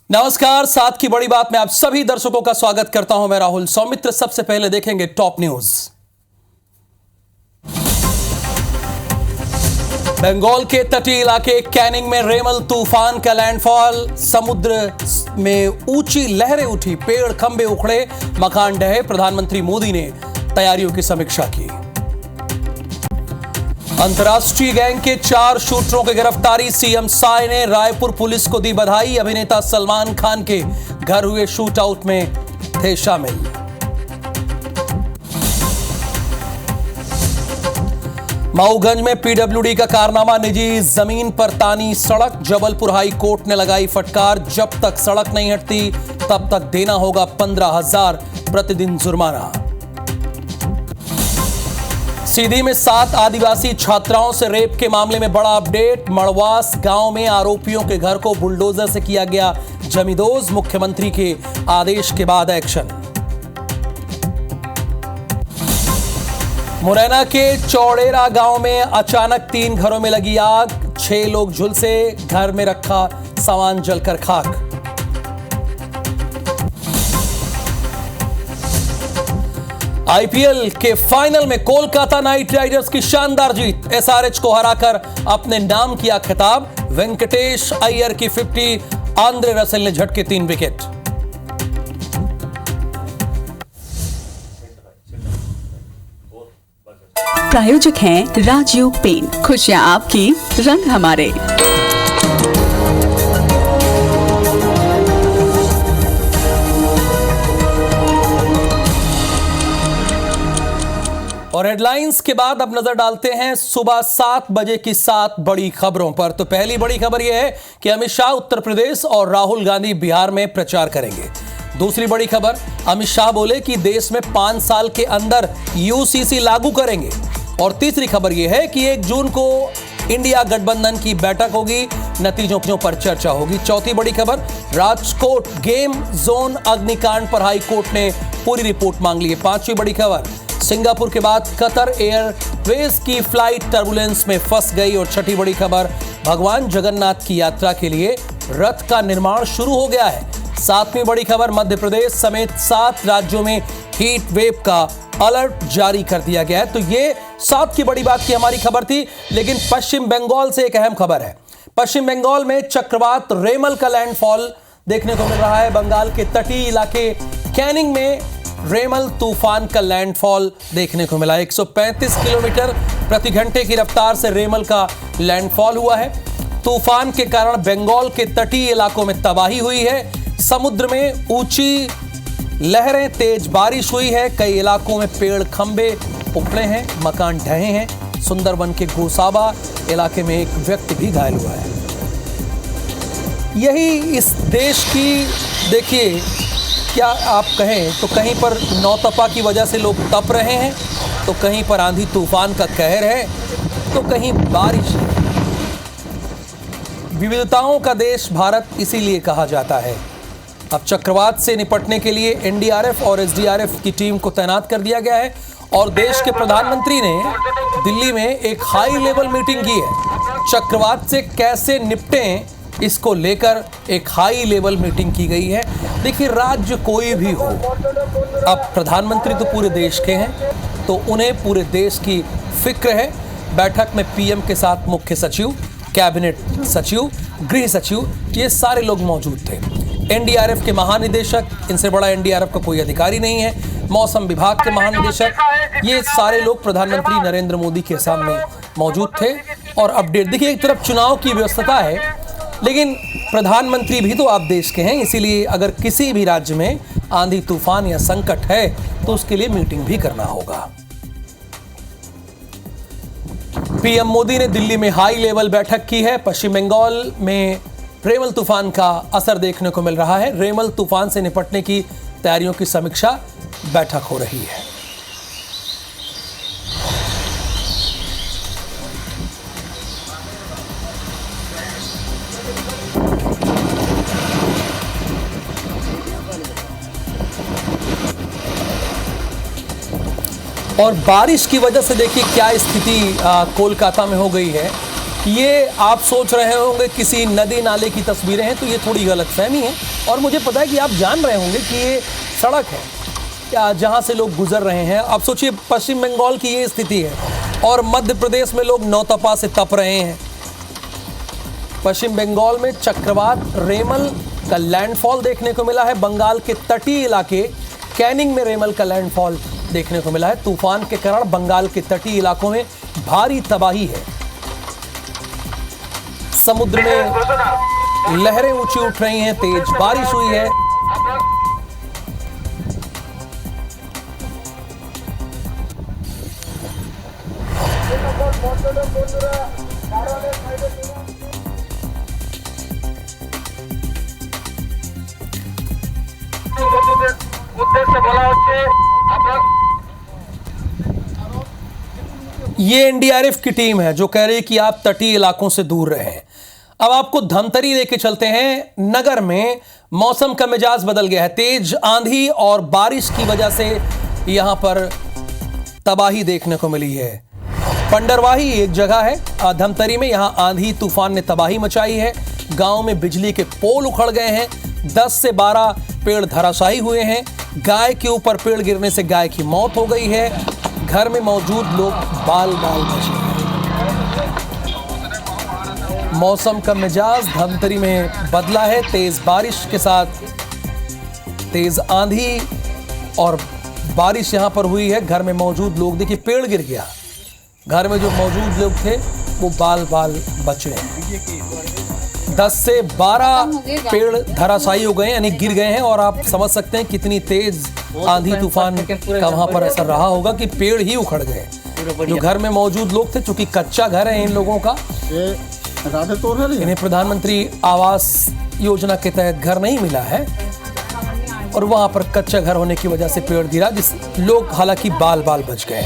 नमस्कार, साथ की बड़ी बात में आप सभी दर्शकों का स्वागत करता हूं। मैं राहुल सौमित्र। सबसे पहले देखेंगे टॉप न्यूज। बंगाल के तटीय इलाके कैनिंग में रेमल तूफान का लैंडफॉल। समुद्र में ऊंची लहरें उठी, पेड़ खंभे उखड़े, मकान ढहे। प्रधानमंत्री मोदी ने तैयारियों की समीक्षा की। अंतर्राष्ट्रीय गैंग के 4 शूटरों की गिरफ्तारी। सीएम साय ने रायपुर पुलिस को दी बधाई। अभिनेता सलमान खान के घर हुए शूट आउट में थे शामिल। मऊगंज में पीडब्ल्यूडी का कारनामा। निजी जमीन पर तानी सड़क। जबलपुर हाई कोर्ट ने लगाई फटकार। जब तक सड़क नहीं हटती तब तक देना होगा 15,000 प्रतिदिन जुर्माना। सीधी में 7 आदिवासी छात्राओं से रेप के मामले में बड़ा अपडेट। मड़वास गांव में आरोपियों के घर को बुलडोजर से किया गया जमींदोज। मुख्यमंत्री के आदेश के बाद एक्शन। मुरैना के चौड़ेरा गांव में अचानक 3 घरों में लगी आग। 6 लोग झुलसे। घर में रखा सामान जलकर खाक। आईपीएल के फाइनल में कोलकाता नाइट राइडर्स की शानदार जीत। एसआरएच को हराकर अपने नाम किया खिताब। वेंकटेश अय्यर की 50, आंद्रे रसेल ने झटके 3 विकेट। प्रायोजक हैं राजयोग पेंट। खुशियां आपकी, रंग हमारे। और हेडलाइंस के बाद अब नजर डालते हैं सुबह 7 बजे की 7 बड़ी खबरों पर। तो पहली बड़ी खबर यह है कि अमित शाह उत्तर प्रदेश और राहुल गांधी बिहार में प्रचार करेंगे। दूसरी बड़ी खबर, अमित शाह बोले कि देश में 5 साल के अंदर यूसीसी लागू करेंगे। और तीसरी खबर यह है कि 1 जून को इंडिया गठबंधन की बैठक होगी, नतीजों पर चर्चा होगी। चौथी बड़ी खबर, राजकोट गेम जोन अग्निकांड पर हाई कोर्ट ने पूरी रिपोर्ट मांग ली है। पांचवी बड़ी खबर, सिंगापुर के बाद कतर एयरवेज की फ्लाइट टर्बुलेंस में फंस गई। और छठी बड़ी खबर, भगवान जगन्नाथ की यात्रा के लिए रथ का निर्माण शुरू हो गया है। सातवीं बड़ी खबर, मध्य प्रदेश समेत 7 राज्यों में हीट वेव का अलर्ट जारी कर दिया गया है। तो ये 7 की बड़ी बात की हमारी खबर थी। लेकिन पश्चिम बंगाल से एक अहम खबर है। पश्चिम बंगाल में चक्रवात रेमल का लैंडफॉल देखने को मिल रहा है। बंगाल के तटीय इलाके कैनिंग में रेमल तूफान का लैंडफॉल देखने को मिला। 135 किलोमीटर प्रति घंटे की रफ्तार से रेमल का लैंडफॉल हुआ है। तूफान के कारण बंगाल के तटीय इलाकों में तबाही हुई है। समुद्र में ऊंची लहरें, तेज बारिश हुई है। कई इलाकों में पेड़ खंभे उखड़े हैं, मकान ढहे हैं। सुंदरबन के गोसाबा इलाके में एक व्यक्ति भी घायल हुआ है। यही इस देश की, देखिए क्या आप कहें तो कहीं पर नौतपा की वजह से लोग तप रहे हैं, तो कहीं पर आंधी तूफान का कहर है, तो कहीं बारिश है। विविधताओं का देश भारत इसीलिए कहा जाता है। अब चक्रवात से निपटने के लिए एनडीआरएफ और एसडीआरएफ की टीम को तैनात कर दिया गया है। और देश के प्रधानमंत्री ने दिल्ली में एक हाई लेवल मीटिंग की है। चक्रवात से कैसे निपटें इसको लेकर एक हाई लेवल मीटिंग की गई है। देखिए, राज्य कोई भी हो, अब प्रधानमंत्री तो पूरे देश के हैं, तो उन्हें पूरे देश की फिक्र है। बैठक में पीएम के साथ मुख्य सचिव, कैबिनेट सचिव, गृह सचिव, ये सारे लोग मौजूद थे। एनडीआरएफ के महानिदेशक, इनसे बड़ा एनडीआरएफ का कोई अधिकारी नहीं है, मौसम विभाग के महानिदेशक, ये सारे लोग प्रधानमंत्री नरेंद्र मोदी के सामने मौजूद थे। और अपडेट देखिए, एक तरफ चुनाव की व्यस्तता है, लेकिन प्रधानमंत्री भी तो आप देश के हैं। इसीलिए अगर किसी भी राज्य में आंधी तूफान या संकट है तो उसके लिए मीटिंग भी करना होगा। पीएम मोदी ने दिल्ली में हाई लेवल बैठक की है। पश्चिम बंगाल में रेमल तूफान का असर देखने को मिल रहा है। रेमल तूफान से निपटने की तैयारियों की समीक्षा बैठक हो रही है। और बारिश की वजह से देखिए क्या स्थिति कोलकाता में हो गई है। ये आप सोच रहे होंगे किसी नदी नाले की तस्वीरें हैं, तो ये थोड़ी गलतफहमी है। और मुझे पता है कि आप जान रहे होंगे कि ये सड़क है क्या जहाँ से लोग गुजर रहे हैं। आप सोचिए पश्चिम बंगाल की ये स्थिति है और मध्य प्रदेश में लोग नौतपा से तप रहे हैं। पश्चिम बंगाल में चक्रवात रेमल का लैंडफॉल देखने को मिला है। बंगाल के तटीय इलाके कैनिंग में रेमल का लैंडफॉल देखने को मिला है। तूफान के कारण बंगाल के तटीय इलाकों में भारी तबाही है। समुद्र में लहरें ऊंची उठ रही हैं, तेज बारिश हुई है। ये एनडीआरएफ की टीम है जो कह रही है कि आप तटीय इलाकों से दूर रहें। अब आपको धमतरी लेके चलते हैं। नगर में मौसम का मिजाज बदल गया है। तेज आंधी और बारिश की वजह से यहां पर तबाही देखने को मिली है। पंडरवाही एक जगह है धमतरी में, यहां आंधी तूफान ने तबाही मचाई है। गांव में बिजली के पोल उखड़ गए हैं। 10 से 12 पेड़ धराशायी हुए हैं। गाय के ऊपर पेड़ गिरने से गाय की मौत हो गई है। घर में मौजूद लोग बाल बचे हैं। मौसम का मिजाज धमतरी में बदला है। तेज बारिश के साथ तेज आंधी और बारिश यहां पर हुई है। घर में मौजूद लोग, देखिए पेड़ गिर गया, घर में जो मौजूद लोग थे वो बाल बचे हैं। 10 से 12 पेड़ धराशायी हो गए यानी गिर गए हैं। और आप समझ सकते हैं कितनी तेज आंधी तूफान का वहां पर असर रहा होगा कि पेड़ ही उखड़ गए। जो घर में मौजूद लोग थे, चूंकि कच्चा घर है इन लोगों का, इन्हें प्रधानमंत्री आवास योजना के तहत घर नहीं मिला है और वहां पर कच्चा घर होने की वजह से पेड़ गिरा, जिस लोग हालांकि बाल बच गए।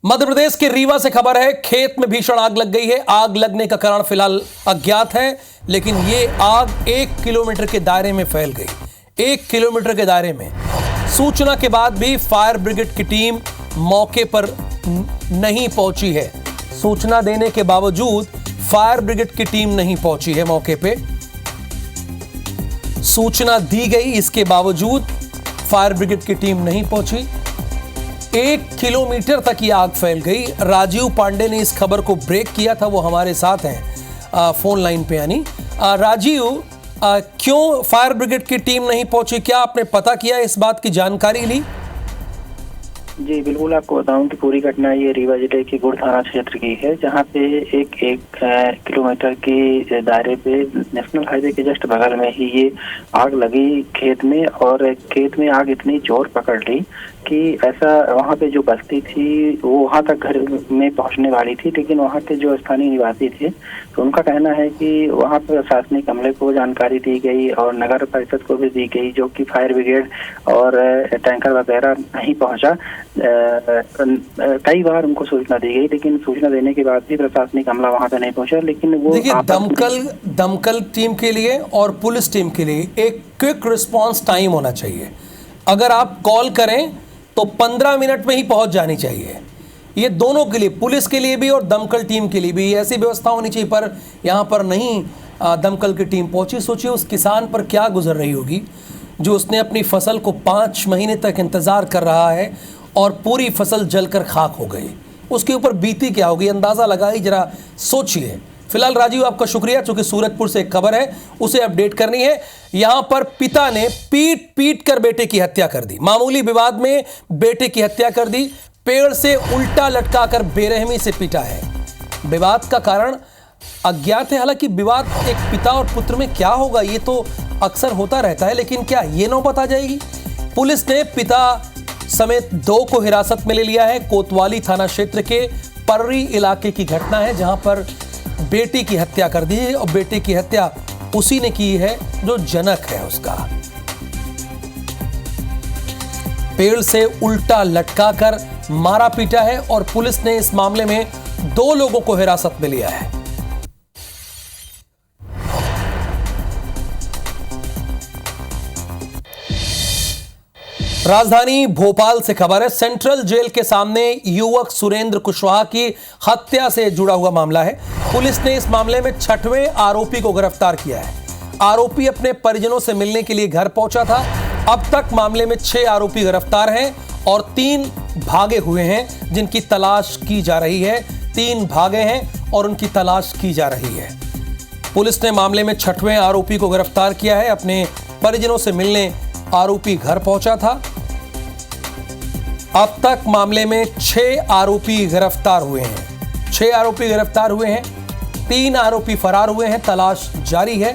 मध्य प्रदेश के रीवा से खबर है, खेत में भीषण आग लग गई है। आग लगने का कारण फिलहाल अज्ञात है, लेकिन ये आग 1 किलोमीटर के दायरे में फैल गई। 1 किलोमीटर के दायरे में। सूचना के बाद भी फायर ब्रिगेड की टीम मौके पर नहीं पहुंची है। सूचना देने के बावजूद फायर ब्रिगेड की टीम नहीं पहुंची है मौके पे। सूचना दी गई, इसके बावजूद फायर ब्रिगेड की टीम नहीं पहुंची। 1 किलोमीटर तक ये आग फैल गई। राजीव पांडे ने इस खबर को ब्रेक किया था, वो हमारे साथ हैं फोन लाइन पे। यानी राजीव, क्यों फायर ब्रिगेड की टीम नहीं पहुंची, क्या आपने पता किया, इस बात की जानकारी ली? जी बिल्कुल, आपको बताऊं कि पूरी घटना ये रीवा जिले के गुड़ थाना क्षेत्र की है, जहां पे एक किलोमीटर के दायरे पे नेशनल हाईवे के जस्ट बगल में ही ये आग लगी खेत में। और खेत में आग इतनी जोर पकड़ ली कि ऐसा वहां पे जो बस्ती थी वो वहां तक घर में पहुंचने वाली थी, लेकिन वहां के जो स्थानीय निवासी थे तो उनका कहना है कि वहां पर प्रशासनिक अमले को जानकारी दी गई और नगर परिषद को भी दी गई, जो कि फायर ब्रिगेड और टैंकर वगैरह नहीं पहुंचा। कई बार उनको सूचना दी गई, लेकिन सूचना देने के बाद भी प्रशासनिक अमला वहां पे नहीं पहुंचा। लेकिन वो देखिए, दमकल टीम के लिए और पुलिस टीम के लिए एक क्विक रिस्पांस टाइम होना चाहिए। अगर आप कॉल करें तो 15 मिनट में ही पहुंच जानी चाहिए। ये दोनों के लिए, पुलिस के लिए भी और दमकल टीम के लिए भी ऐसी व्यवस्था होनी चाहिए। पर यहाँ पर नहीं दमकल की टीम पहुंची। सोचिए उस किसान पर क्या गुजर रही होगी जो उसने अपनी फसल को 5 महीने तक इंतजार कर रहा है और पूरी फसल जलकर खाक हो गई। उसके ऊपर बीती क्या होगी, अंदाजा लगाइए, जरा सोचिए। फिलहाल राजीव, आपका शुक्रिया, चूंकि सूरजपुर से एक खबर है उसे अपडेट करनी है। यहां पर पिता ने पीट कर बेटे की हत्या कर दी। मामूली विवाद में बेटे की हत्या कर दी। पेड़ से उल्टा लटकाकर बेरहमी से पीटा है। विवाद का कारण अज्ञात है। हालांकि विवाद एक पिता और पुत्र में क्या होगा ये तो अक्सर होता रहता है, लेकिन क्या ये नौबत आ जाएगी? पुलिस ने पिता समेत 2 को हिरासत में ले लिया है। कोतवाली थाना क्षेत्र के पर्री इलाके की घटना है, जहां पर बेटी की हत्या कर दी है और बेटे की हत्या उसी ने की है जो जनक है उसका। पेड़ से उल्टा लटकाकर मारा पीटा है और पुलिस ने इस मामले में 2 लोगों को हिरासत में लिया है। राजधानी भोपाल से खबर है। सेंट्रल जेल के सामने युवक सुरेंद्र कुशवाहा की हत्या से जुड़ा हुआ मामला है। पुलिस ने इस मामले में 6वें आरोपी को गिरफ्तार किया है। आरोपी अपने परिजनों से मिलने के लिए घर पहुंचा था। अब तक मामले में 6 आरोपी गिरफ्तार हैं और 3 भागे हुए हैं जिनकी तलाश की जा रही है। 3 भागे हैं और उनकी तलाश की जा रही है। पुलिस ने मामले में 6वें आरोपी को गिरफ्तार किया है। अपने परिजनों से मिलने आरोपी घर पहुंचा था। अब तक मामले में 6 आरोपी गिरफ्तार हुए हैं। 6 आरोपी गिरफ्तार हुए हैं, 3 आरोपी फरार हुए हैं। तलाश जारी है।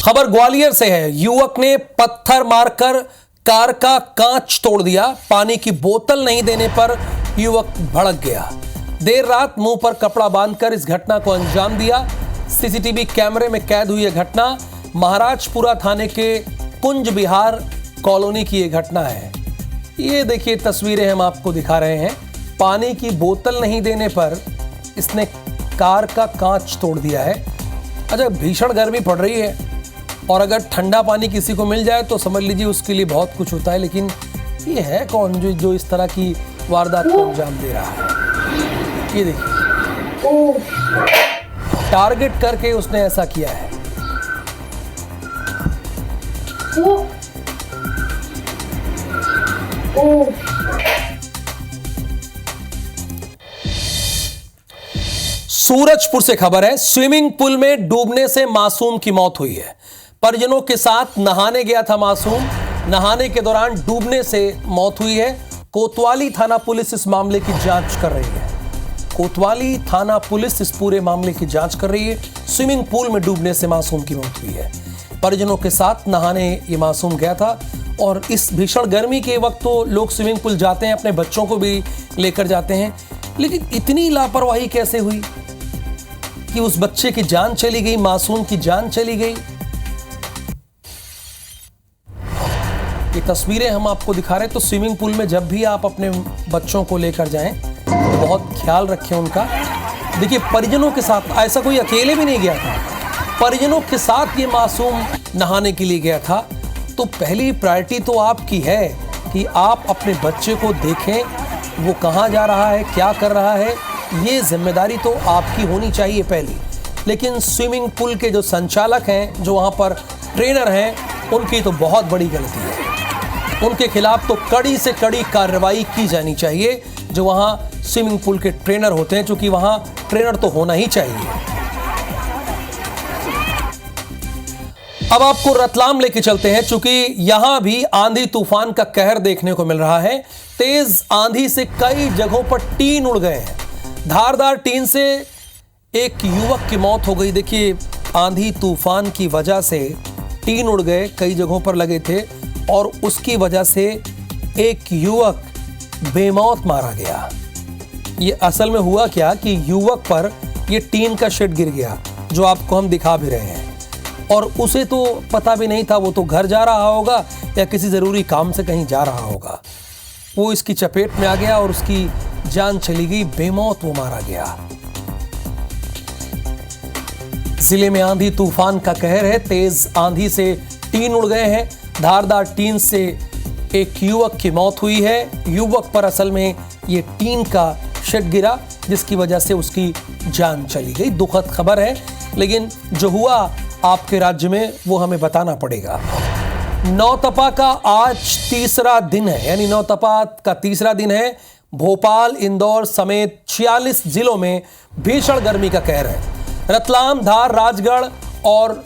खबर ग्वालियर से है। युवक ने पत्थर मारकर कार का कांच तोड़ दिया। पानी की बोतल नहीं देने पर युवक भड़क गया। देर रात मुंह पर कपड़ा बांधकर इस घटना को अंजाम दिया। सीसीटीवी कैमरे में कैद हुई यह घटना महाराजपुरा थाने के कुंज बिहार कॉलोनी की यह घटना है। ये देखिए तस्वीरें हम आपको दिखा रहे हैं। पानी की बोतल नहीं देने पर इसने कार का कांच तोड़ दिया है। अच्छा, भीषण गर्मी पड़ रही है और अगर ठंडा पानी किसी को मिल जाए तो समझ लीजिए उसके लिए बहुत कुछ होता है। लेकिन ये है कौन जो इस तरह की वारदात को अंजाम दे रहा है? ये देखिए, टारगेट करके उसने ऐसा किया है। सूरजपुर से खबर है। स्विमिंग पूल में डूबने से मासूम की मौत हुई है। परिजनों के साथ नहाने गया था मासूम। नहाने के दौरान डूबने से मौत हुई है। कोतवाली थाना पुलिस इस मामले की जांच कर रही है। कोतवाली थाना पुलिस इस पूरे मामले की जांच कर रही है। स्विमिंग पूल में डूबने से मासूम की मौत हुई है। परिजनों के साथ नहाने ये मासूम गया था और इस भीषण गर्मी के वक्त तो लोग स्विमिंग पूल जाते हैं, अपने बच्चों को भी लेकर जाते हैं। लेकिन इतनी लापरवाही कैसे हुई कि उस बच्चे की जान चली गई, मासूम की जान चली गई। ये तस्वीरें हम आपको दिखा रहे हैं। तो स्विमिंग पूल में जब भी आप अपने बच्चों को लेकर जाएं तो बहुत ख्याल रखें उनका। देखिए, परिजनों के साथ, ऐसा कोई अकेले भी नहीं गया था, परिजनों के साथ ये मासूम नहाने के लिए गया था। तो पहली प्रायोरिटी तो आपकी है कि आप अपने बच्चे को देखें, वो कहाँ जा रहा है, क्या कर रहा है। ये जिम्मेदारी तो आपकी होनी चाहिए पहली। लेकिन स्विमिंग पूल के जो संचालक हैं, जो वहाँ पर ट्रेनर हैं, उनकी तो बहुत बड़ी गलती है। उनके खिलाफ तो कड़ी से कड़ी कार्रवाई की जानी चाहिए, जो वहाँ स्विमिंग पूल के ट्रेनर होते हैं, क्योंकि वहाँ ट्रेनर तो होना ही चाहिए। अब आपको रतलाम लेके चलते हैं, क्योंकि यहां भी आंधी तूफान का कहर देखने को मिल रहा है। तेज आंधी से कई जगहों पर टीन उड़ गए हैं। धारदार टीन से एक युवक की मौत हो गई। देखिए, आंधी तूफान की वजह से टीन उड़ गए, कई जगहों पर लगे थे और उसकी वजह से एक युवक बेमौत मारा गया। ये असल में हुआ क्या कि युवक पर ये टीन का शेड गिर गया, जो आपको हम दिखा भी रहे हैं, और उसे तो पता भी नहीं था। वो तो घर जा रहा होगा या किसी ज़रूरी काम से कहीं जा रहा होगा। वो इसकी चपेट में आ गया और उसकी जान चली गई, बेमौत वो मारा गया। जिले में आंधी तूफान का कहर है। तेज आंधी से टीन उड़ गए हैं। धारदार टीन से एक युवक की मौत हुई है। युवक पर असल में ये टीन का शेड गिरा, जिसकी वजह से उसकी जान चली गई। दुखद खबर है, लेकिन जो हुआ आपके राज्य में वो हमें बताना पड़ेगा। नौतपा का आज तीसरा दिन है, यानी नौतपा का तीसरा दिन है। भोपाल, इंदौर समेत 46 जिलों में भीषण गर्मी का कहर है। रतलाम, धार, राजगढ़ और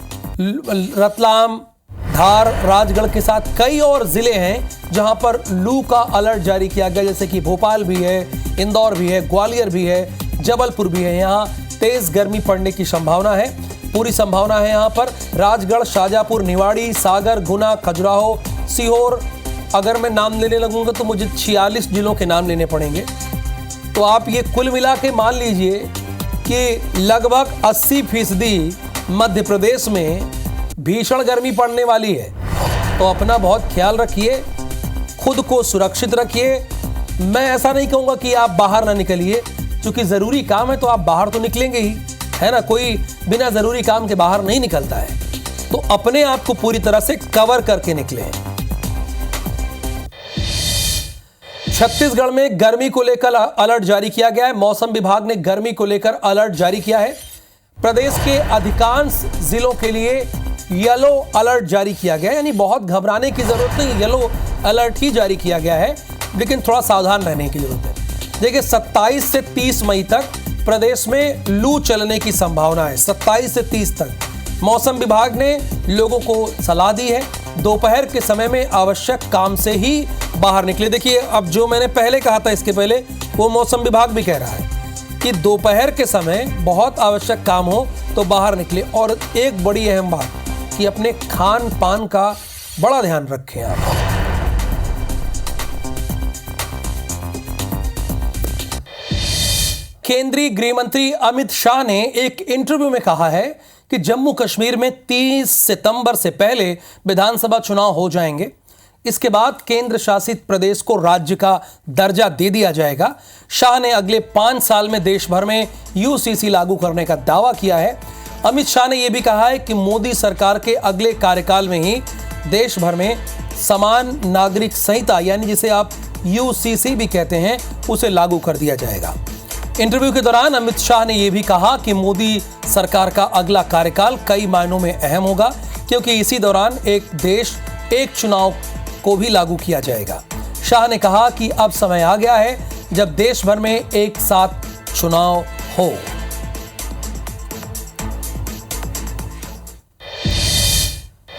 राजगढ़ के साथ कई और जिले हैं जहां पर लू का अलर्ट जारी किया गया, जैसे कि भोपाल भी है, इंदौर भी है, ग्वालियर भी है, जबलपुर भी है। यहां तेज गर्मी पड़ने की संभावना है, पूरी संभावना है। यहां पर राजगढ़, शाजापुर, निवाड़ी, सागर, गुना, खजुराहो, सीहोर, अगर मैं नाम लेने लगूंगा तो मुझे 46 जिलों के नाम लेने पड़ेंगे। तो आप ये कुल मिला के मान लीजिए कि लगभग 80% मध्य प्रदेश में भीषण गर्मी पड़ने वाली है। तो अपना बहुत ख्याल रखिए, खुद को सुरक्षित रखिए। मैं ऐसा नहीं कहूँगा कि आप बाहर ना निकलिए, क्योंकि ज़रूरी काम है तो आप बाहर तो निकलेंगे ही, है ना, कोई बिना जरूरी काम के बाहर नहीं निकलता है, तो अपने आप को पूरी तरह से कवर करके निकले हैं। छत्तीसगढ़ में गर्मी को लेकर अलर्ट जारी किया गया है। मौसम विभाग ने गर्मी को लेकर अलर्ट जारी किया है। प्रदेश के अधिकांश जिलों के लिए येलो अलर्ट जारी किया गया है, यानी बहुत घबराने की जरूरत नहीं, येलो अलर्ट ही जारी किया गया है, लेकिन थोड़ा सावधान रहने की जरूरत है। देखिए 27 से 30 मई तक प्रदेश में लू चलने की संभावना है। 27 से 30 तक मौसम विभाग ने लोगों को सलाह दी है दोपहर के समय में आवश्यक काम से ही बाहर निकले। देखिए अब जो मैंने पहले कहा था इसके पहले, वो मौसम विभाग भी कह रहा है कि दोपहर के समय बहुत आवश्यक काम हो तो बाहर निकले। और एक बड़ी अहम बात कि अपने खान पान का बड़ा ध्यान रखें आप। केंद्रीय गृह मंत्री अमित शाह ने एक इंटरव्यू में कहा है कि जम्मू कश्मीर में 30 सितंबर से पहले विधानसभा चुनाव हो जाएंगे। इसके बाद केंद्र शासित प्रदेश को राज्य का दर्जा दे दिया जाएगा। शाह ने अगले 5 साल में देश भर में यूसीसी लागू करने का दावा किया है। अमित शाह ने यह भी कहा है कि मोदी सरकार के अगले कार्यकाल में ही देश भर में समान नागरिक संहिता, यानी जिसे आप यूसीसी भी कहते हैं, उसे लागू कर दिया जाएगा। इंटरव्यू के दौरान अमित शाह ने यह भी कहा कि मोदी सरकार का अगला कार्यकाल कई मायनों में अहम होगा, क्योंकि इसी दौरान एक देश एक चुनाव को भी लागू किया जाएगा। शाह ने कहा कि अब समय आ गया है जब देश भर में एक साथ चुनाव हो।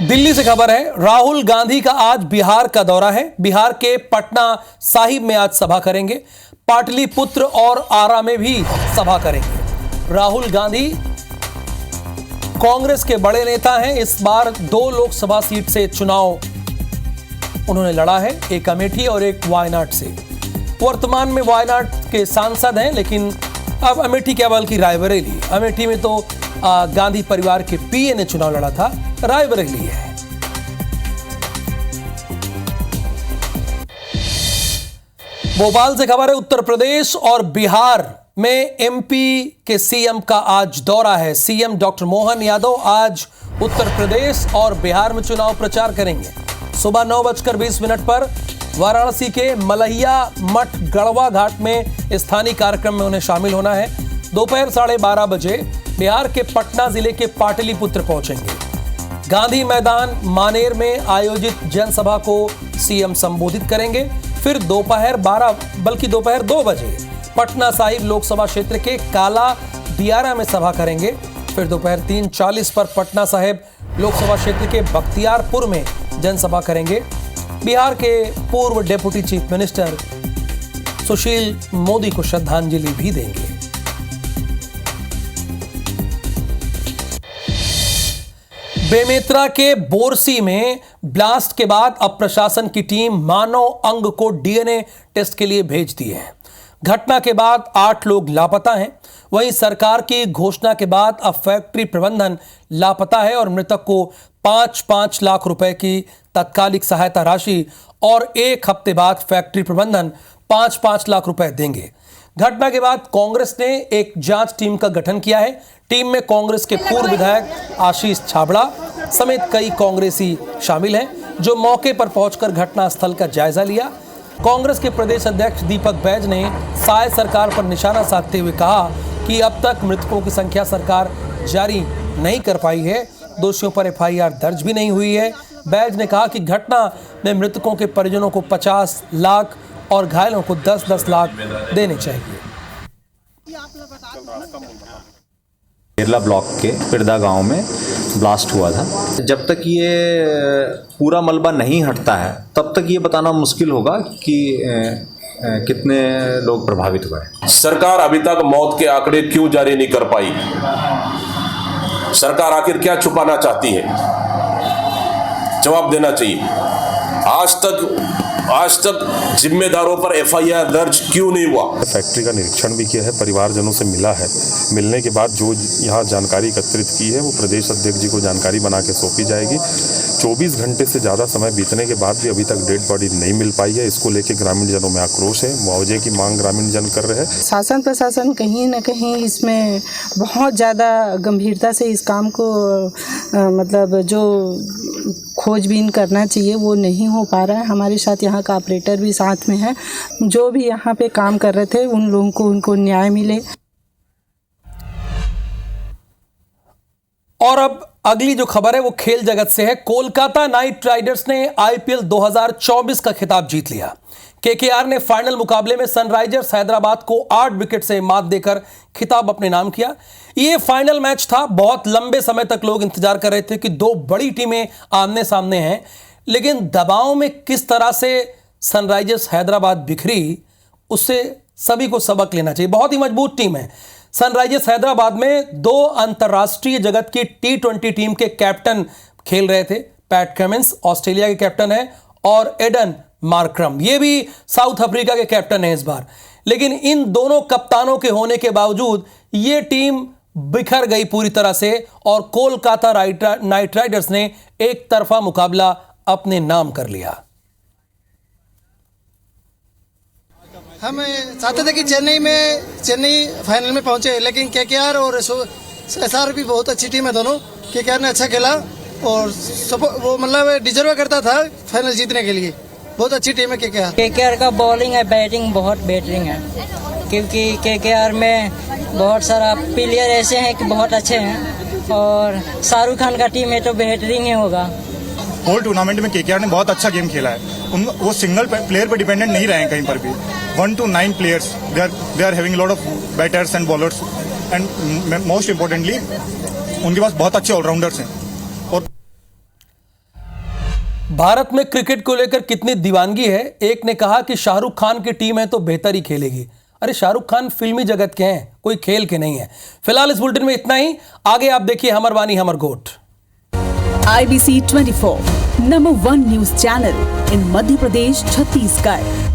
दिल्ली से खबर है, राहुल गांधी का आज बिहार का दौरा है। बिहार के पटना साहिब में आज सभा करेंगे। पाटलिपुत्र और आरा में भी सभा करेंगे। राहुल गांधी कांग्रेस के बड़े नेता हैं। इस बार 2 लोकसभा सीट से चुनाव उन्होंने लड़ा है, एक अमेठी और एक वायनाड से। वर्तमान में वायनाड के सांसद हैं, लेकिन अब अमेठी क्या बल्कि रायबरेली। अमेठी में तो गांधी परिवार के पीए ने चुनाव लड़ा था, रायबरेली है। भोपाल से खबर है, उत्तर प्रदेश और बिहार में एमपी के सीएम का आज दौरा है। सीएम डॉक्टर मोहन यादव आज उत्तर प्रदेश और बिहार में चुनाव प्रचार करेंगे। सुबह 9:20 पर वाराणसी के मलहिया मठ गढ़वा घाट में स्थानीय कार्यक्रम में उन्हें शामिल होना है। दोपहर 12:30 बजे बिहार के पटना जिले के पाटलिपुत्र पहुंचेंगे। गांधी मैदान मानेर में आयोजित जनसभा को सीएम संबोधित करेंगे। फिर दोपहर 2 बजे पटना साहिब लोकसभा क्षेत्र के काला दियारा में सभा करेंगे। फिर दोपहर 3:40 पर पटना साहिब लोकसभा क्षेत्र के बख्तियारपुर में जनसभा करेंगे। बिहार के पूर्व deputy chief minister Sushil Modi को श्रद्धांजलि भी देंगे। बेमेतरा के बोरसी में ब्लास्ट के बाद अब प्रशासन की टीम मानव अंग को डीएनए टेस्ट के लिए भेज दी है। घटना के बाद 8 लोग लापता हैं। वहीं सरकार की घोषणा के बाद अब फैक्ट्री प्रबंधन लापता है और मृतक को 5-5 लाख रुपए की तत्कालिक सहायता राशि और 1 हफ्ते बाद फैक्ट्री प्रबंधन 5-5 लाख रुपए देंगे। घटना के बाद कांग्रेस ने एक जांच टीम का गठन किया है। टीम में कांग्रेस के पूर्व विधायक आशीष छाबड़ा समेत कई कांग्रेसी शामिल हैं, जो मौके पर पहुंचकर घटनास्थल का जायजा लिया। कांग्रेस के प्रदेश अध्यक्ष दीपक बैज ने साय सरकार पर निशाना साधते हुए कहा कि अब तक मृतकों की संख्या सरकार जारी नहीं कर पाई है। दोषियों पर एफआईआर दर्ज भी नहीं हुई है। बैज ने कहा कि घटना में मृतकों के परिजनों को 50 लाख और घायलों को 10-10 लाख देने चाहिए। केरला ब्लॉक के पिरदा गांव में ब्लास्ट हुआ था। जब तक ये पूरा मलबा नहीं हटता है तब तक ये बताना मुश्किल होगा कि कितने लोग प्रभावित हुए। सरकार अभी तक मौत के आंकड़े क्यों जारी नहीं कर पाई? सरकार आखिर क्या छुपाना चाहती है? जवाब देना चाहिए। आज तक जिम्मेदारों पर FIR दर्ज क्यों नहीं हुआ? फैक्ट्री का निरीक्षण भी किया है, परिवारजनों से मिला है। मिलने के बाद जो यहाँ जानकारी एकत्रित की है वो प्रदेश अध्यक्ष जी को जानकारी बना के सौंपी जाएगी। 24 घंटे से ज़्यादा समय बीतने के बाद भी अभी तक डेड बॉडी नहीं मिल पाई है। इसको लेकर ग्रामीण जनों में आक्रोश है, मुआवजे की मांग ग्रामीण जन कर रहे हैं। शासन प्रशासन कहीं न कहीं इसमें बहुत ज़्यादा गंभीरता से इस काम को मतलब जो खोजबीन करना चाहिए वो नहीं हो पा रहा है। हमारे साथ यहाँ का ऑपरेटर भी साथ में है। जो भी यहाँ पे काम कर रहे थे उन लोगों को उनको न्याय मिले। और अब अगली जो खबर है वो खेल जगत से है। कोलकाता नाइट राइडर्स ने IPL 2024 का खिताब जीत लिया। KKR ने फाइनल मुकाबले में सनराइजर्स हैदराबाद को 8 विकेट से मात देकर खिताब अपने नाम किया। यह फाइनल मैच था। बहुत लंबे समय तक लोग इंतजार कर रहे थे कि दो बड़ी टीमें आमने सामने हैं, लेकिन दबाव में किस तरह से सनराइजर्स हैदराबाद बिखरी, उससे सभी को सबक लेना चाहिए। बहुत ही मजबूत टीम है। सनराइजर्स हैदराबाद में 2 अंतर्राष्ट्रीय जगत की T20 टीम के कैप्टन खेल रहे थे। पैट कमिंस ऑस्ट्रेलिया के कैप्टन है और एडन मार्क्रम ये भी साउथ अफ्रीका के कैप्टन है इस बार। लेकिन इन दोनों कप्तानों के होने के बावजूद ये टीम बिखर गई पूरी तरह से और कोलकाता नाइट राइडर्स ने एक तरफा मुकाबला अपने नाम कर लिया। हम चाहते थे कि चेन्नई फाइनल में पहुंचे, लेकिन KKR और SR भी बहुत अच्छी टीम है दोनों। KKR ने अच्छा खेला और वो मतलब डिजर्व करता था फाइनल जीतने के लिए। बहुत अच्छी टीम है KKR। KKR का बॉलिंग है, बैटिंग बहुत बेहतरीन है, क्योंकि KKR में बहुत सारा प्लेयर ऐसे हैं कि बहुत अच्छे हैं और शाहरुख खान का टीम है तो बेहतरीन ही होगा। होल टूर्नामेंट में KKR ने बहुत अच्छा गेम खेला है। वो सिंगल प्लेयर पर डिपेंडेंट नहीं रहे हैं कहीं पर भी। 1 to 9 players, they are having a lot of batters and bowlers, and most importantly, उनके पास बहुत अच्छे ऑलराउंडर्स हैं। और भारत में क्रिकेट को लेकर कितनी दीवानगी है। एक ने कहा कि शाहरुख खान की टीम है तो बेहतर ही खेलेगी। अरे शाहरुख खान फिल्मी जगत के हैं, कोई खेल के नहीं है। फिलहाल इस बुलेटिन में इतना ही। आगे आप देखिए हमर वानी हमर गोट। IBC 24 number 1 news channel in Madhya Pradesh, Chhattisgarh.